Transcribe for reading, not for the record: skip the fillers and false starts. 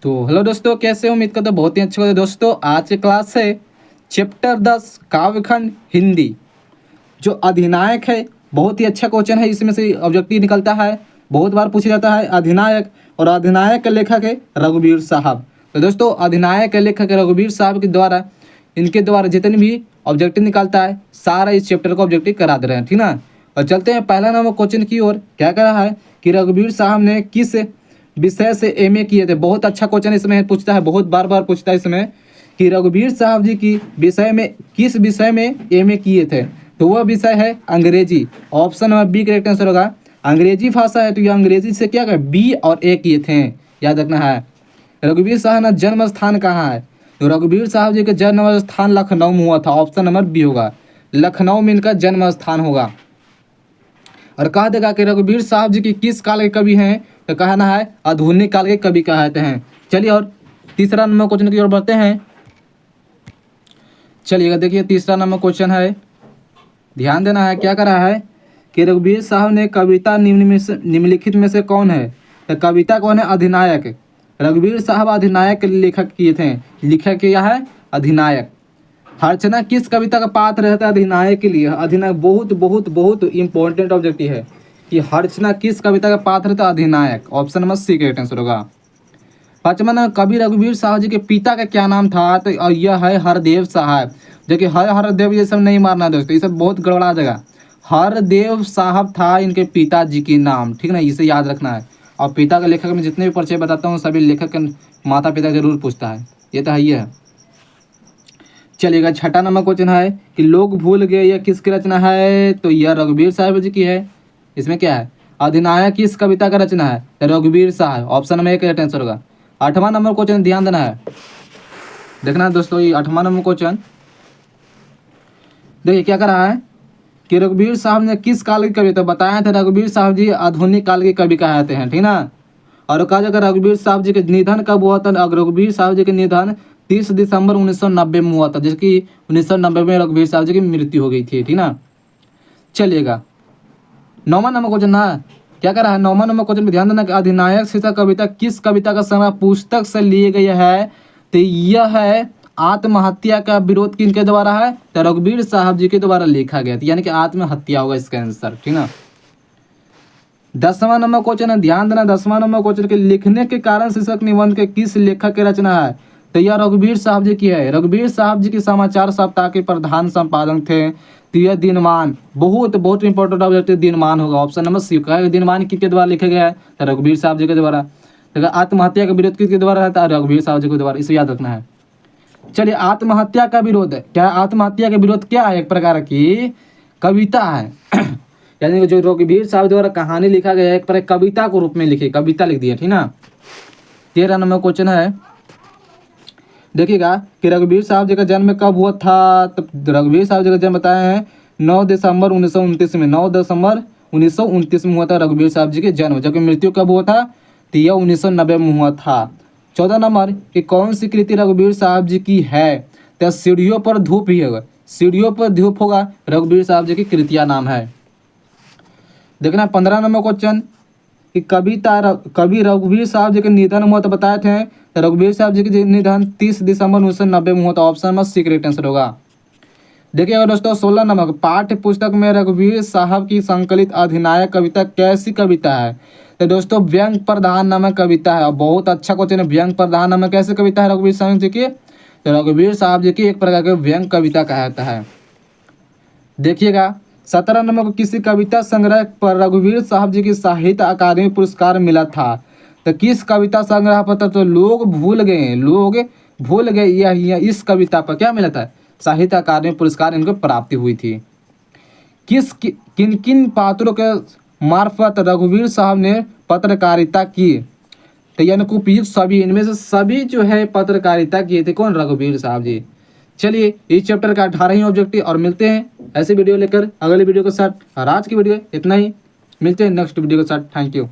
तो हेलो दोस्तों, कैसे हो? उम्मीद करता हूं बहुत ही अच्छे होंगे। दोस्तों आज की क्लास है चैप्टर 10 काव्यखंड हिंदी। जो अधिनायक है बहुत ही अच्छा क्वेश्चन है, इसमें से ऑब्जेक्टिव निकलता है, बहुत बार पूछा जाता है अधिनायक। और अधिनायक के लेखक है रघुवीर साहब। तो दोस्तों अधिनायक के लेखक रघुवीर साहब के द्वारा इनके द्वारा जितने भी ऑब्जेक्टिव निकलता है सारा इस चैप्टर को ऑब्जेक्टिव करा दे रहे हैं, ठीक ना। और चलते हैं पहला नंबर क्वेश्चन की ओर। क्या कह रहा है कि रघुवीर साहब ने किस विषय से एमए किए थे। बहुत अच्छा क्वेश्चन इसमें पूछता है, बहुत बार बार पूछता है इसमें कि रघुवीर साहब जी की विषय में किस विषय में एमए किए थे। तो वह विषय है Angrezi. Option number B correct answer होगा। अंग्रेजी भाषा है तो ये अंग्रेजी से क्या कर बी और ए किए थे, याद रखना है। रघुवीर साहब का जन्म स्थान कहाँ है? तो रघुवीर साहब जी का जन्म स्थान लखनऊ में हुआ था। ऑप्शन नंबर बी होगा, लखनऊ में इनका जन्म स्थान होगा। और कहा देगा कि रघुवीर साहब जी की किस काल के कवि हैं? तो कहना है आधुनिक काल के कवि कहते हैं। चलिए और तीसरा नंबर क्वेश्चन की ओर बढ़ते हैं। चलिएगा देखिए तीसरा नंबर क्वेश्चन है, ध्यान देना है। क्या कर रहा है कि रघुवीर साहब ने कविता निम्नलिखित में से कौन है? तो कविता कौन है? अधिनायक। रघुवीर साहब अधिनायक के लेखक किए थे। लेखक क्या है? अधिनायक। अर्चना किस कविता का पात्र रहता है अधिनायक के लिए? अधिनायक बहुत बहुत बहुत इंपॉर्टेंट ऑब्जेक्टिव है कि अर्चना किस कविता का पात्र रहता है? अधिनायक। Option number C correct answer होगा। पांचवा नंबर कवि रघुवीर साहब जी के पिता का क्या नाम था? तो यह है हरदेव साहब। जो कि हरदेव ये सब नहीं मारना दोस्तों, ये सब बहुत गड़बड़ा जाएगा। हरदेव साहब था इनके पिताजी के नाम, ठीक ना, इसे याद रखना है। और पिता के लेखक में जितने भी परिचय बताता हूँ सभी लेखक के माता पिता जरूर पूछता है, ये तो है ही है। चलिएगा छठा नंबर क्वेश्चन है कि लोग भूल गए यह किसकी रचना है? तो यह रघुवीर साहब जी की है। इसमें क्या है? अधिनायक किस कविता का रचना है? तो रघुवीर साहब। ऑप्शन नंबर एक करेक्ट आंसर होगा। आठवां नंबर क्वेश्चन ध्यान देना है, देखना दोस्तों ये आठवां नंबर क्वेश्चन देखिए क्या कर रहा है कि रघुवीर साहब ने किस काल की कविता बताया था? रघुवीर साहब जी आधुनिक काल के कवि कहते हैं, ठीक ना। और कहा जाएगा रघुवीर साहब जी के निधन कब हुआ था? रघुवीर साहब जी के निधन 30 दिसंबर 1990 में हुआ था, जिसकी 1990 में रघुवीर साहब जी की मृत्यु हो गई थी, ठीक ना। चलिएगा नौवां नंबर क्वेश्चन ना, क्या कर रहा है? नौवां नंबर क्वेश्चन में ध्यान देना कि अधिनायक शीर्षक कविता किस कविता का संग्रह पुस्तक से लिए गई है? तो यह है आत्महत्या का विरोध किनके द्वारा है? तो रघुवीर साहब जी के द्वारा लिखा गया था, यानी कि आत्महत्या होगा इसका आंसर, ठीक ना। 10वां नंबर क्वेश्चन है, ध्यान देना। 10वां नंबर क्वेश्चन के लिखने के कारण शीर्षक निबंध के किस लेखक की रचना है? तो यह रघुवीर साहब जी की है। रघुवीर साहब जी की समाचार सप्ताह के प्रधान संपादक थे। तो यह दिनमान, बहुत बहुत इंपॉर्टेंट ऑब्जेक्टिव दिनमान होगा। ऑप्शन नंबर सी का दिनमान किसके द्वारा लिखा गया है? तो रघुवीर साहब जी के द्वारा। तो आत्महत्या का विरोध किसके द्वारा रहता है? रघुवीर साहब जी के द्वारा, इसे याद रखना है। चलिए आत्महत्या का विरोध है क्या? आत्महत्या का विरोध क्या है? एक प्रकार की कविता है यानी कि जो रघुवीर साहब द्वारा कहानी लिखा गया है एक प्रकार कविता को रूप में लिखी, कविता लिख दी है, ठीक ना। 13 नंबर क्वेश्चन है, देखिएगा कि रघुवीर साहब जी का जन्म कब हुआ था? तो रघुवीर साहब जी का जन्म बताया है 9 दिसंबर 1929 में। 9 दिसंबर 1929 में हुआ था रघुवीर साहब जी के जन्म। जबकि मृत्यु कब हुआ था? तो यह 1990 में हुआ था। 14 नंबर कि कौन सी कृति रघुवीर साहब जी की है? तो सीढ़ियों पर धूप ही होगा। सीढ़ियों पर धूप होगा रघुवीर साहब जी की कृतियां नाम है। देखना 15 नंबर क्वेश्चन कि कवि रघुवीर साहब जी के निधन हुआ तो बताए थे। तो रघुवीर साहब जी के निधन 30 दिसंबर 1990 में हुआ था। Option number C correct answer होगा। देखिएगा दोस्तों 16 नंबर पाठ्य पुस्तक में रघुवीर साहब की संकलित अधिनायक कविता कैसी कविता है? तो दोस्तों व्यंग प्रधान नामक कविता है। और बहुत अच्छा क्वेश्चन है, व्यंग प्रधान नामक कैसी कविता है रघुवीर साहब जी की? तो रघुवीर साहब जी की एक प्रकार के व्यंग कविता कहता है। देखिएगा 17 नंबर को किसी कविता संग्रह पर रघुवीर साहब जी की साहित्य अकादमी पुरस्कार मिला था। तो किस कविता संग्रह पर? तो लोग भूल गए यह इस कविता पर क्या मिला था? साहित्य अकादमी पुरस्कार इनको प्राप्ति हुई थी। किन किन पात्रों के मार्फत रघुवीर साहब ने पत्रकारिता की? तो यानी उपयुक्त सभी, इनमें से सभी जो है पत्रकारिता किए थे। कौन? रघुवीर साहब जी। चलिए इस चैप्टर का 18 ऑब्जेक्टिव और मिलते हैं ऐसे वीडियो लेकर अगले वीडियो के साथ। और आज की वीडियो इतना ही, मिलते हैं नेक्स्ट वीडियो के साथ। Thank you.